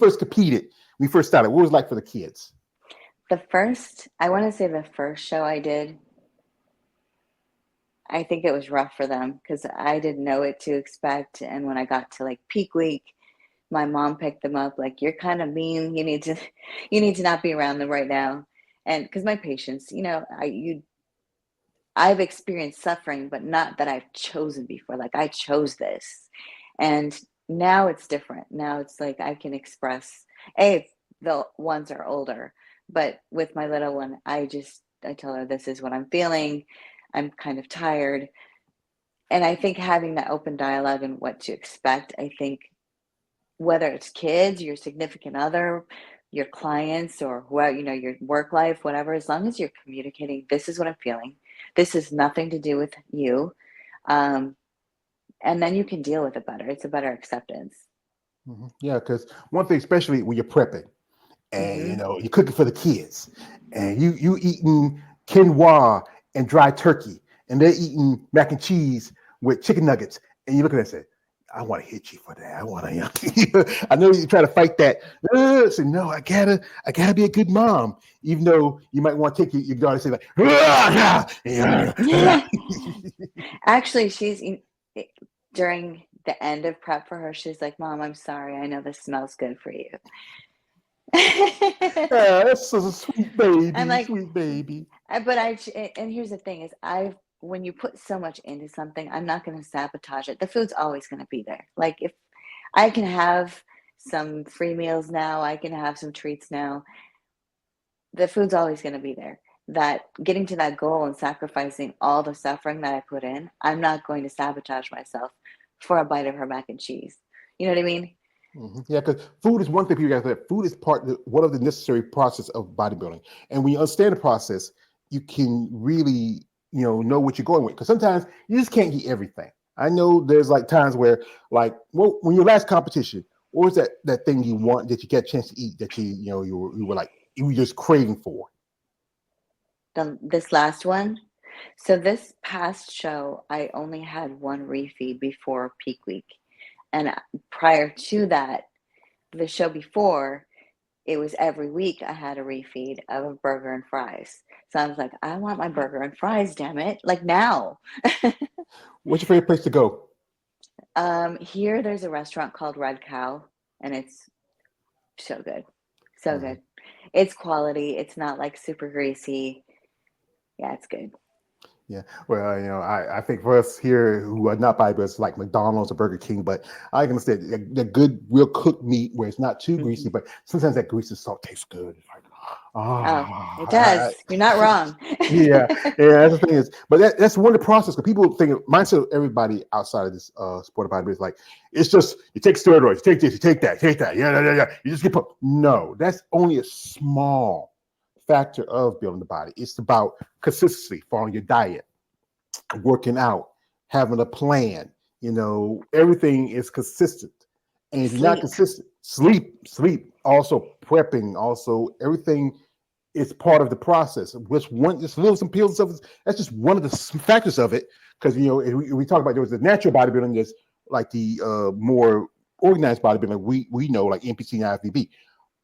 first competed, when you first started, what was it like for the kids? I want to say the first show I did, I think it was rough for them because I didn't know what to expect. And when I got to like peak week, my mom picked them up like, you're kind of mean. You need to not be around them right now. And because my patients, I've experienced suffering, but not that I've chosen before. Like I chose this. And now it's different. Now it's like I can express, the ones are older, but with my little one, I tell her this is what I'm feeling. I'm kind of tired. And I think having that open dialogue and what to expect, I think whether it's kids, your significant other, your clients, or whoever, your work life, whatever, as long as you're communicating, this is what I'm feeling. This has nothing to do with you. Um, and then you can deal with it better. It's a better acceptance. Yeah, because one thing, especially when you're prepping, and Hmm. you're cooking for the kids, and you eating quinoa and dry turkey, and they're eating mac and cheese with chicken nuggets, and you look at that and say, I want to hit you for that. I want to. I know you try to fight that. So no, I gotta be a good mom, even though you might want to take your daughter and say like, Actually, during the end of prep for her, she's like, Mom, I'm sorry. I know this smells good for you. yeah, that's a I'm like, sweet baby. and here's the thing is when you put so much into something, I'm not going to sabotage it. The food's always going to be there. Like if I can have some free meals now, I can have some treats now, the food's always going to be there. That getting to that goal and sacrificing all the suffering that I put in, I'm not going to sabotage myself for a bite of her mac and cheese. You know what I mean? Yeah, because food is one thing people got to say. Food is one of the necessary process of bodybuilding, and when you understand the process, you can really know what you're going with. Because sometimes you just can't eat everything. I know there's like times where, like, well, when your last competition, what was that thing you want that you get a chance to eat that you were like you were just craving for? This last one. So this past show, I only had one refeed before peak week. And prior to that, the show before, it was every week I had a refeed of a burger and fries. So I was like, I want my burger and fries, damn it. Like now. What's your favorite place to go? Here there's a restaurant called Red Cow, and it's so good. So Mhm. good. It's quality. It's not like super greasy. Yeah, it's good. Yeah, well, I think for us here who are not bodybuilders, like McDonald's or Burger King, but I can say the good, real cooked meat where it's not too greasy, Hmm. but sometimes that greasy salt tastes good. It's like, Oh, it ah, does. You're not wrong. yeah, yeah. That's the thing is, but that's one of the process because people think mindset of everybody outside of this sport of bodybuilding is like it's just you take steroids, you take this, you take that, yeah, yeah, yeah, yeah. You just get put. No, that's only a small factor of building the body. It's about consistency, following your diet, working out, having a plan. Everything is consistent. And if you're not Sleep. consistent, sleep, also prepping, also everything is part of the process. Which one, just little some pills and stuff. That's just one of the factors of it. Because if we talk about there was the natural bodybuilding, there's like the more organized bodybuilding. We know like NPC and IFBB.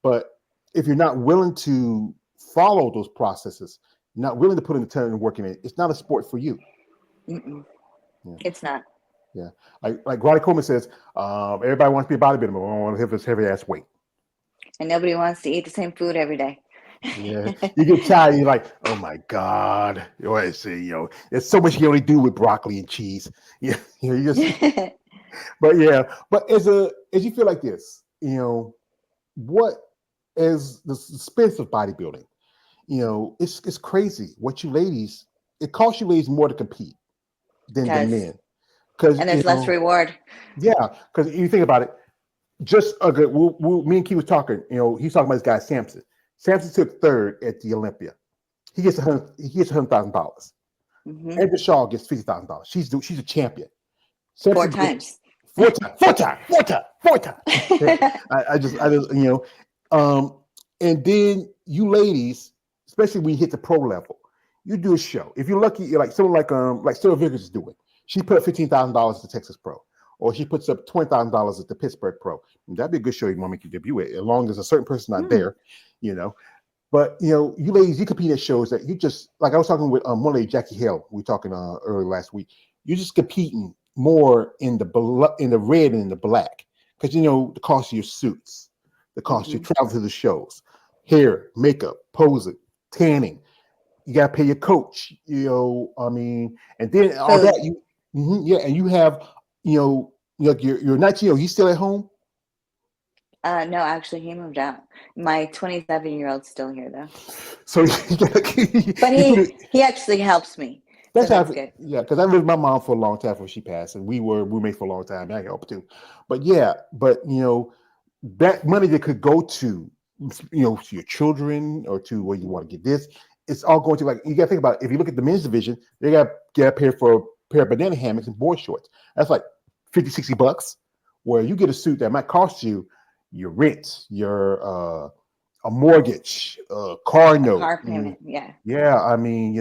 But if you're not willing to follow those processes, not willing to put in the time and work in it, it's not a sport for you. Mm-mm. Yeah. It's not. Yeah, like Ronnie Coleman says, everybody wants to be a bodybuilder, but we want to have this heavy ass weight. And nobody wants to eat the same food every day. Yeah, you get tired. You're like, oh my god, I say, there's so much you can only do with broccoli and cheese. Yeah, you just, but yeah, but as you feel like this, what is the suspense of bodybuilding? It's crazy what you ladies. It costs you ladies more to compete It than the does. men because And there's less reward. yeah, because you think about it. Just a good. Me and Key was talking. He's talking about this guy Samson. Samson took third at the Olympia. He gets $100,000. Hmm. Edgar Shaw gets $50,000. She's a champion. Four Samson gets times. four times. I just and then you ladies, especially when you hit the pro level, you do a show. If you're lucky, you're like someone like Sarah Vickers is doing. She put $15,000 to Texas Pro. or she puts up $20,000 at the Pittsburgh Pro. That'd be a good show you want to make your debut at, as long as a certain person not Hmm. there, you know. But you ladies, you compete at shows that you just like. I was talking with one lady, Jackie Hill. We were talking earlier last week. You're just competing more in in the red and in the black because the cost of your suits, the cost you Hmm. travel to the shows, hair, makeup, posing, tanning. You got to pay your coach. I mean, and then all that Food. yeah, and you have like your 19-year-old. He's still at home. No, actually, he moved out. My 27-year-old's still here though, So but you put it. he actually helps me, so That's how, that's good. yeah, because I lived with my mom for a long time before she passed, and we were roommates for a long time. And I helped too, but yeah, but that money that could go to your children or to where you want to get this, it's all going to, like, you got to think about it. If you look at the men's division, they got to get a pair for a pair of banana hammocks and board shorts. That's like 50, $60. Where you get a suit that might cost you your rent, your a mortgage, car A note. car payment, yeah. Yeah, I mean,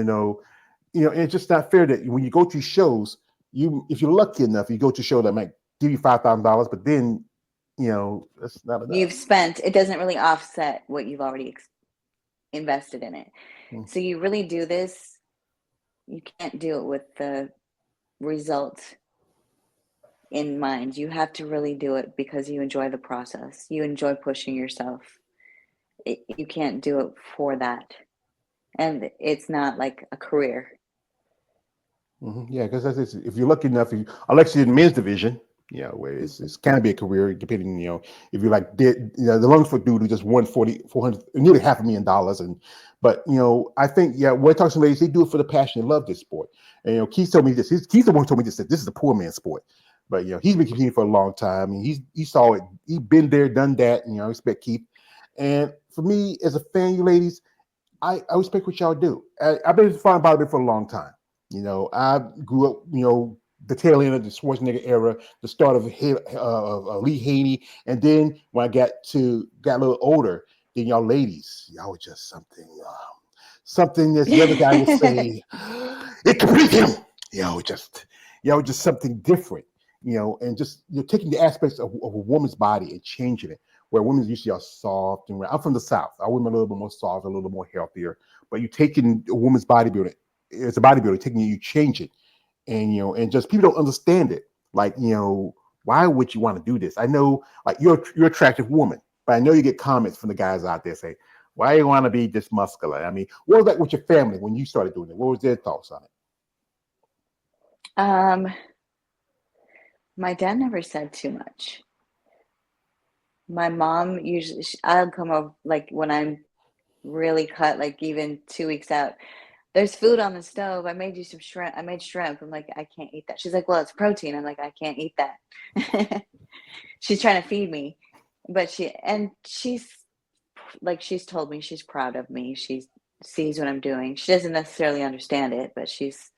it's just not fair that when you go to shows, if you're lucky enough, you go to a show that might give you $5,000, but then that's not enough. You've spent, it doesn't really offset what you've already invested in it. Mm. So you really do this, you can't do it with the result in mind. You have to really do it because you enjoy the process. You enjoy pushing yourself. You can't do it for that. And it's not like a career. Yeah, because if you're lucky enough, unless you're in the men's division, where it's kind of be a career, depending, if you're like the Lungsford dude who just won 400, nearly $500,000, but I think when I talk to some ladies, they do it for the passion and love this sport. And Keith told me this. Keith the one who told me this, that this is a poor man's sport. But he's been competing for a long time, and he saw it. He's been there, done that. I respect Keith. And for me, as a fan, you ladies, I respect what y'all do. I've been fine about it for a long time. I grew up, the tail end of the Schwarzenegger era, the start of Lee Haney, and then when I got a little older, then y'all ladies, y'all were just something this the other guy would say, it complete him. Y'all were just something different, and just you're taking the aspects of a woman's body and changing it. Where women usually are soft and I'm from the South. Our women are a little bit more soft, a little more healthier. But you taking a woman's bodybuilding, it's a bodybuilder taking you change it, and just people don't understand it. Like why would you want to do this? I know, like you're attractive woman, but I know you get comments from the guys out there say, why you want to be this muscular? I mean, what was that with your family when you started doing it? What was their thoughts on it? um, my dad never said too much. My mom usually, I'll come over like when I'm really cut, like even 2 weeks out. There's food on the stove. I made you some shrimp. I made shrimp. I'm like, I can't eat that. She's like, well, it's protein. I'm like, I can't eat that. She's trying to feed me, but she's told me she's proud of me. She sees what I'm doing. She doesn't necessarily understand it, but she's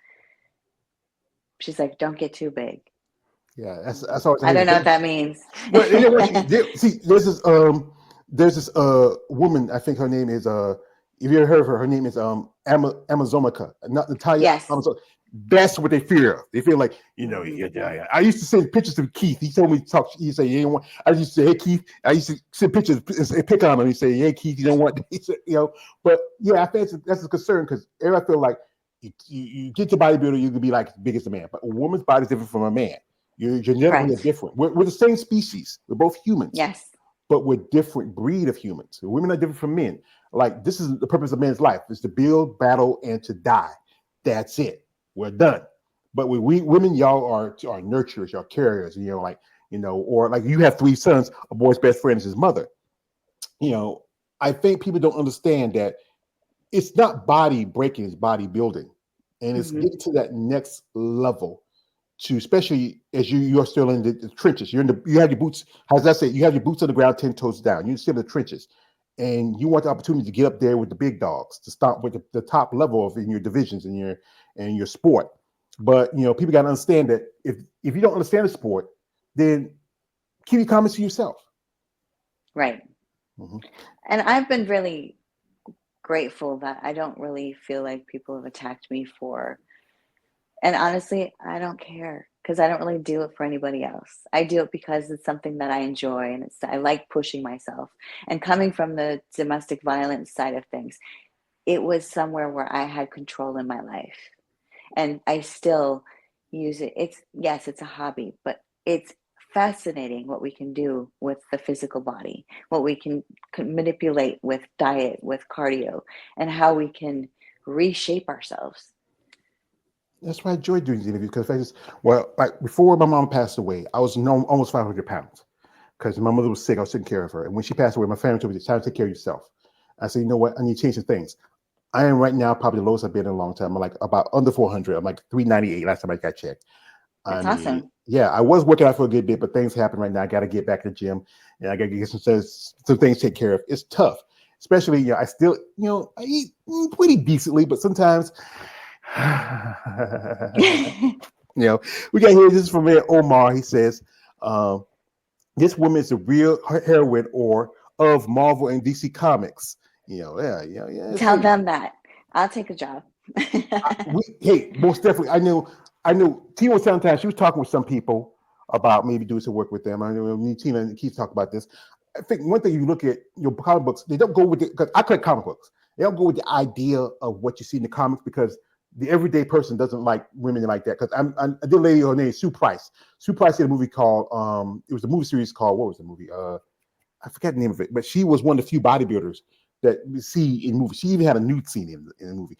like, don't get too big. Yeah, that's always I I hear don't know the what that means. well, see, there's this woman. I think her name is if you ever heard of her, her name is Amazonica, not Natalia Yes. Amazon. That's what they fear. They feel like Hmm. I used to send pictures to Keith. He told me to talk. He say you don't want. I used to say, hey Keith. I used to send pictures and pick on him. He say, hey Keith, you don't want. He said, But yeah, I think that's a concern because everybody feel like you get to bodybuilder, you can be like as big as a man, but a woman's body is different from a man. You're genetically Correct. different. We're the same species. We're both humans, Yes. but we're different breed of humans. Women are different from men. Like this is the purpose of man's life: is to build, battle, and to die. That's it. We're done. But we women, y'all are nurturers, y'all carriers. Or like you have three sons. A boy's best friend is his mother. You know, I think people don't understand that it's not body breaking; it's body building, and it's Hmm. getting to that next level to, especially as you're still in the trenches. You have your boots, as I say, you have your boots on the ground, 10 toes down. You're still in the trenches. And you want the opportunity to get up there with the big dogs, to start with the top level of in your divisions and your sport. But people gotta understand that if you don't understand the sport, then keep your comments to yourself. Right. Hmm. And I've been really grateful that I don't really feel like people have attacked me for And honestly, I don't care because I don't really do it for anybody else. I do it because it's something that I enjoy and it's I like pushing myself. And coming from the domestic violence side of things, it was somewhere where I had control in my life. And I still use it. It's yes, it's a hobby, but it's fascinating what we can do with the physical body, what we can manipulate with diet, with cardio, and how we can reshape ourselves. That's why I enjoy doing these interviews because I just, well, like before my mom passed away, I was no, almost 500 pounds because my mother was sick. I was taking care of her. And when she passed away, my family told me, it's time to take care of yourself. I said, you know what? I need to change some things. I am right now probably the lowest I've been in a long time. I'm like about under 400. I'm like 398 last time I got checked. I That's mean, awesome. yeah, I was working out for a good bit, but things happen right now. I got to get back to the gym and I got to get some things taken care of. It's tough, especially, I still, I eat pretty decently, but sometimes, you know, we got here. This is from Omar. He says, um, this woman is the real heroine or of Marvel and DC Comics. Yeah. Tell them that. I'll take a job. Hey, most definitely. I know. Tina sometimes she was talking with some people about maybe doing some work with them. I know me, Tina, and Keith talk about this. I think one thing you look at your comic books, they don't go with it because I collect comic books. They don't go with the idea of what you see in the comics because the everyday person doesn't like women like that. Because I did a lady, her name is Sue Price. Sue Price did a movie called it was a movie series called, what was the movie? I forget the name of it, but she was one of the few bodybuilders that we see in movies. She even had a nude scene in the movie.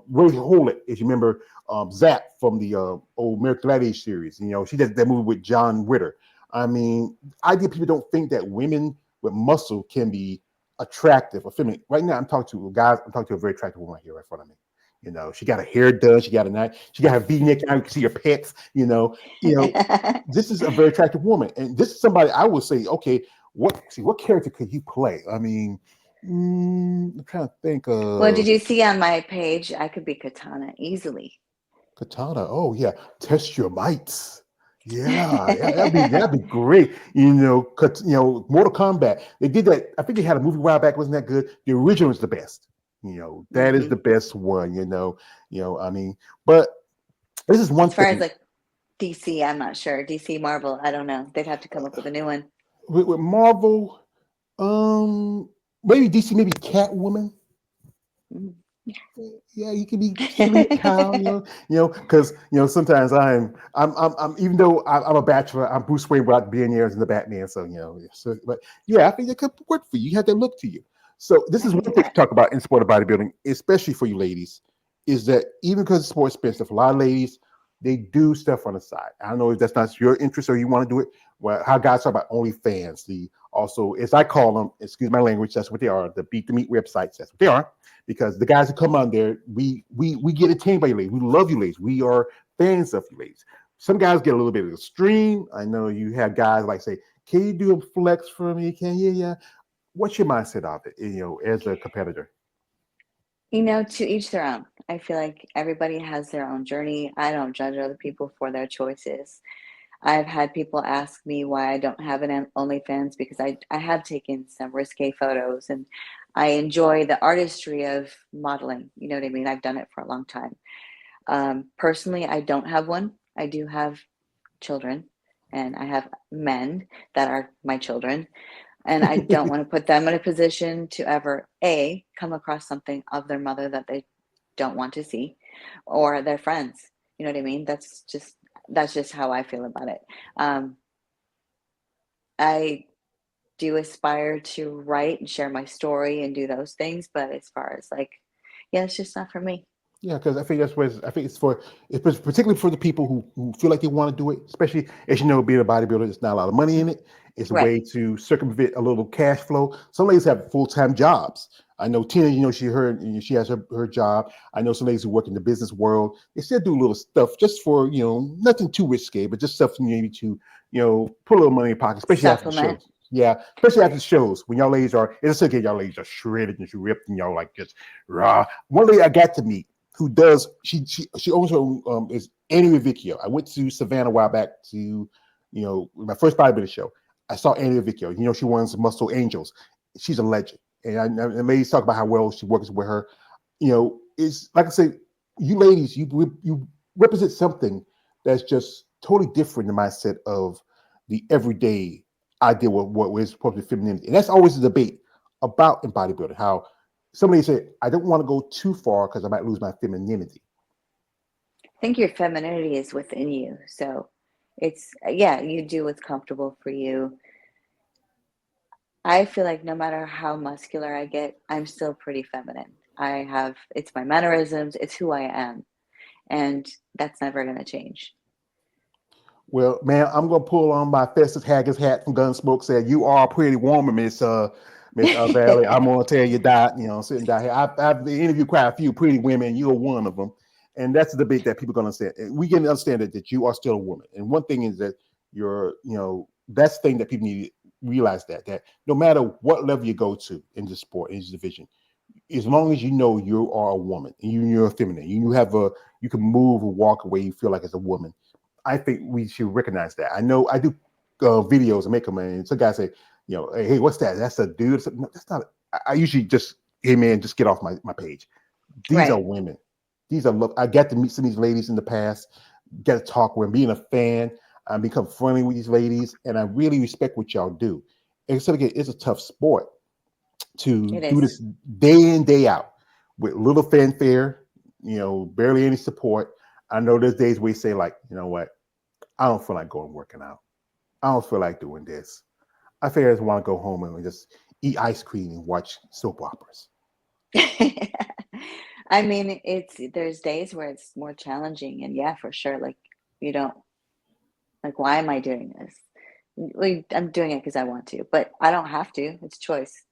Ray Holett, if you remember, Zap from the old American Gladiator series. She did that movie with John Ritter. I mean, I think people don't think that women with muscle can be attractive or feminine. Right now, I'm talking to guys. I'm talking to a very attractive woman here right in front of me. She got her hair done. She got a nice. She got her V-neck on. You can see her pecs. This is a very attractive woman, and this is somebody I would say, okay, what character could you play? I mean, I'm trying to think Well, of did you see on my page? I could be Katana easily. Katana. Oh yeah, test your mights. Yeah, that'd be great. Mortal Kombat. They did that. I think they had a movie a while back. Wasn't that good? The original is the best. That is Hmm. the best one. I mean, but this is one As far as thing like DC, I'm not sure. DC Marvel, I don't know. They'd have to come up with a new one. with Marvel. Um, maybe DC, maybe Catwoman. Mm. Yeah, you can be a cow, because sometimes I'm even though I'm a bachelor, I'm Bruce Wayne without billionaires and the Batman. So but yeah, I think that could work for you. You have that look to you. So this I is can one do thing to that. talk about in sport of bodybuilding, especially for you ladies, is that even because sports expensive, a lot of ladies they do stuff on the side. I don't know if that's not your interest or you want to do it. Well, how guys talk about OnlyFans, the also as I call them, excuse my language, that's what they are. The beat the meat websites, that's what they are because the guys who come on there, we get attained by you ladies. We love you ladies. We are fans of you ladies. Some guys get a little bit of extreme. I know you have guys like say, "Can you do a flex for me? Can you?" Yeah. What's your mindset of it? As a competitor. To each their own. I feel like everybody has their own journey. I don't judge other people for their choices. I've had people ask me why I don't have an OnlyFans because I have taken some risque photos and I enjoy the artistry of modeling. You know what I mean? I've done it for a long time. Personally, I don't have one. I do have children and I have men that are my children. And I don't want to put them in a position to ever, A, come across something of their mother that they don't want to see or their friends. You know what I mean? That's just how I feel about it. Um, I do aspire to write and share my story and do those things, but as far as like, yeah, it's just not for me. Yeah, because I think that's what I think it's particularly for the people who feel like they want to do it, especially as you know, being a bodybuilder, there's not a lot of money in it. It's a Right. way to circumvent a little cash flow. Some ladies have full-time jobs. I know Tina, she has her job. I know some ladies who work in the business world. They still do little stuff just for, nothing too risque, but just stuff maybe to, put a little money in your pocket, especially after the Supplement. shows. Yeah, especially after the shows when y'all ladies are, it's okay, y'all ladies are shredded and ripped and y'all like just raw. One lady I got to meet who does she owns her own is Annie Revicchio. I went to Savannah a while back to my first bodybuilding show. I saw Annie Revicchio. She runs Muscle Angels. She's a legend, and I ladies talk about how well she works with her. It's like I say, you ladies, you represents something that's just totally different in the mindset of the everyday idea of what we're supposed to be femininity. And that's always a debate about in bodybuilding. How somebody say, I don't want to go too far because I might lose my femininity. I think your femininity is within you. So it's, yeah, you do what's comfortable for you. I feel like no matter how muscular I get, I'm still pretty feminine. It's my mannerisms, it's who I am. And that's never going to change. Well, man, I'm gonna pull on my Festus Haggis hat from Gunsmoke. Said you are a pretty woman, Miss Avelli. I'm gonna tell you that. Sitting down here, I've interviewed quite a few pretty women. You're one of them, and that's the debate that people are gonna understand. And we can understand that you are still a woman. And one thing is that that's the thing that people need to realize that no matter what level you go to in this sport, in this division, as long as you know you are a woman and you're feminine, you can move or walk away you feel like as a woman. I think we should recognize that. I know I do videos and make them, and some guys say, hey, what's that? That's a dude. No, that's not. I usually just, hey man, just get off my page. These are Right. women. These are look. I got to meet some of these ladies in the past. Get to talk with them, being a fan. I become friendly with these ladies, and I really respect what y'all do. And so again, it's a tough sport to It do is. this day in, day out with little fanfare, barely any support. I know there's days where you say, like, you know what, I don't feel like going working out. I don't feel like doing this. I feel I just want to go home and just eat ice cream and watch soap operas. I mean, there's days where it's more challenging, and yeah, for sure. Like, you don't, like, why am I doing this? Like, I'm doing it because I want to, but I don't have to. It's choice.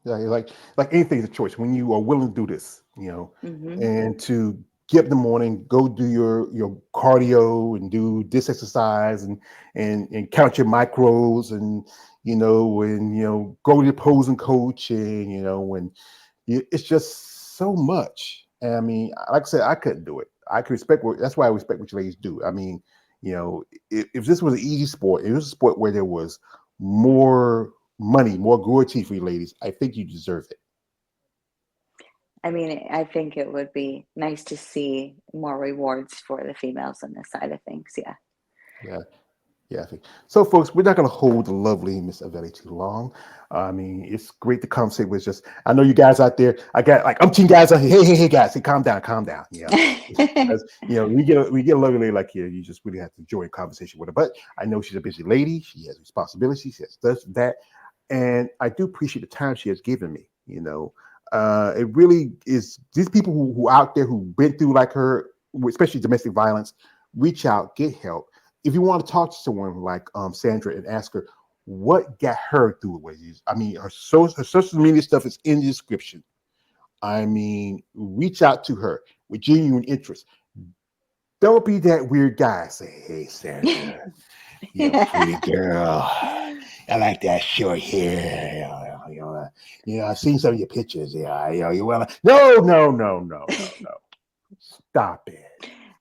Yeah, like anything's a choice when you are willing to do this, Hmm. and to get up in the morning, go do your cardio and do this exercise and count your macros and go to your posing coach and when it's just so much. And I mean, like I said, I couldn't do it. I can respect that's why I respect what you ladies do. I mean, if this was an easy sport, it was a sport where there was more money, more gratuity for you ladies, I think you deserve it. I mean, I think it would be nice to see more rewards for the females on this side of things. Yeah. Yeah. Yeah, I think so, folks. We're not going to hold the lovely Miss Avelli too long. I mean, it's great to conversate with. Just, I know you guys out there. I got like umpteen guys out here. Hey, guys, hey, calm down, calm down. Because we get a lovely lady like you. You just really have to enjoy a conversation with her. But I know she's a busy lady. She has responsibilities. She has this, that, and I do appreciate the time she has given me. It really is. These people who out there who've been through like her, especially domestic violence, reach out, get help if you want to talk to someone like Sandra and ask her what got her through it. I mean, her social media stuff is in the description. I mean, reach out to her with genuine interest. Don't be that weird guy. Say, hey, Sandra, you're a pretty girl. I like that short hair. I've seen some of your pictures. Yeah, you want to? No, no, no, no, no, no. Stop it.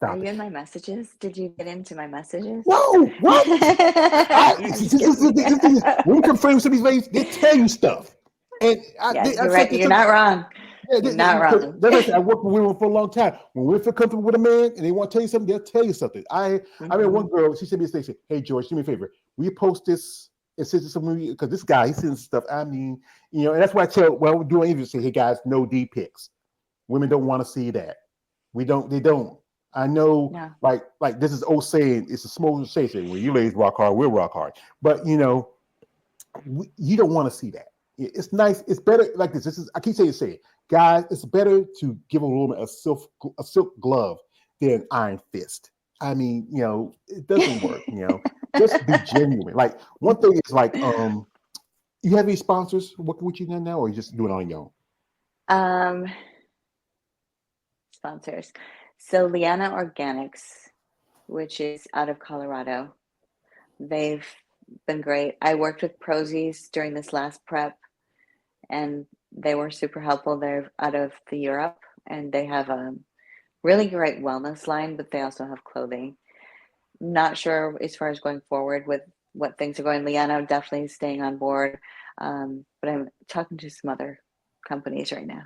Are Stop you it. in my messages? Did you get into my messages? No, what? I'm This, just this, kidding. this thing is, when you come friends with some of these ladies, they tell you stuff. And Yeah, I you're said right. this, You're not wrong. yeah, You're not wrong. that's what I said. I worked with women for a long time. When women feel comfortable with a man and they want to tell you something, they'll tell you something. I mean, one Hmm. girl, she sent me a thing, said, hey, George, do me a favor. Will you post this and send it to some movie? Because this guy, he sends stuff. I mean, and that's why I tell, well, we're doing interviews, say, hey, guys, no D pics. Women don't want to see that. They don't. I know, No. like this is old saying. It's a small saying. When you ladies rock hard, we'll rock hard. But you don't want to see that. It's nice. It's better like this. This is I keep saying it, guys. It's better to give a woman a silk glove than an iron fist. I mean, it doesn't work. Just be genuine. Like one thing is like, you have any sponsors working with you now, or you just doing it on your own? Um, Sponsors. So Liana Organics, which is out of Colorado, they've been great. I worked with Prozis during this last prep, and they were super helpful. They're out of the Europe, and they have a really great wellness line, but they also have clothing. Not sure as far as going forward with what things are going. Liana definitely staying on board, but I'm talking to some other companies right now.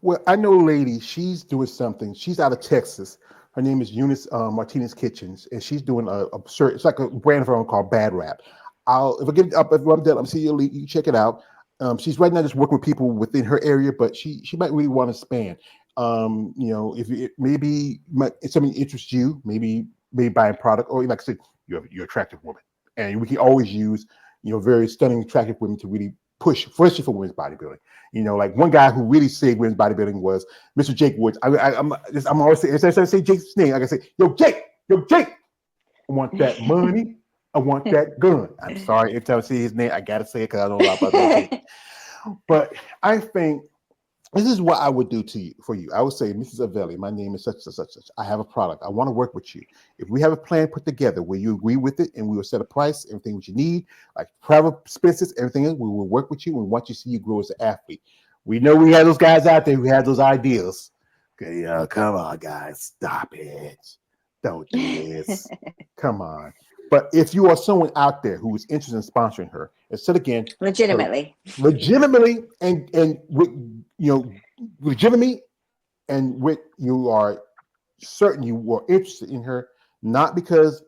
Well, I know a lady. She's doing something. She's out of Texas. Her name is Eunice Martinez Kitchens, and she's doing a shirt. It's like a brand of her own called Bad Rap. If I get it up, if I'm done, I'm seeing you check it out. She's right now just working with people within her area, but she might really want to expand. If maybe if something interests you, maybe buy a product, or like I said, you're an attractive woman, and we can always use very stunning, attractive women to really push, especially for women's bodybuilding. Like one guy who really saved women's bodybuilding was Mr. Jake Woods. I'm always saying, as I say Jake's name, I can say, yo Jake, I want that money. I want that gun. I'm sorry if I see his name, I gotta say it because I don't know about that Jake. But I think this is what I would do to you for you. I would say, Mrs. Avelli, my name is such and such, such. I have a product. I want to work with you. If we have a plan put together where you agree with it and we will set a price, everything what you need, like travel expenses, everything else, we will work with you and want you to see you grow as an athlete. We know we have those guys out there who have those ideas. Okay, come on, guys, stop it. Don't do this. Come on. But if you are someone out there who is interested in sponsoring her, instead again, Legitimately. legitimately and with legitimately and with you are certain you were interested in her, not because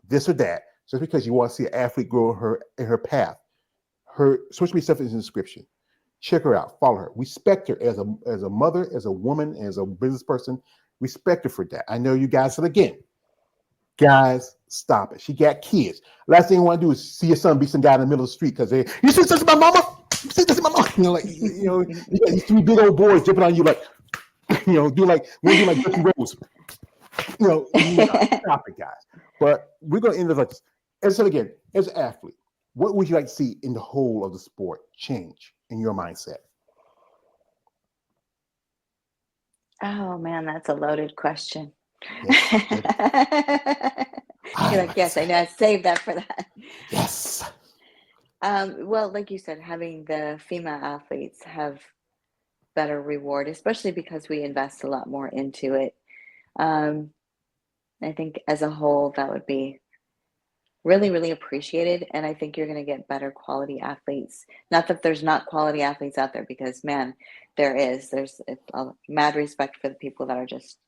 this or that, just because you want to see an athlete grow in her path. Her social media stuff is in the description. Check her out, follow her, respect her as a mother, as a woman, as a business person. Respect her for that. I know you guys said again, guys, stop it. She got kids. Last thing you want to do is see your son beat some guy in the middle of the street because you see this is my mama. You see this is my mama. You got these three big old boys jumping on you like, do like Dirty Rose. Stop it, guys. But we're gonna end it like this. And so again, as an athlete, what would you like to see in the whole of the sport change in your mindset? Oh man, that's a loaded question. Yes. You're I like, like to yes, I say know. I saved that for that. yes. Well, like you said, having the female athletes have better reward, especially because we invest a lot more into it. Um, I think as a whole, that would be really, really appreciated. And I think you're going to get better quality athletes. Not that there's not quality athletes out there, because man, there is. There's a mad respect for the people that are just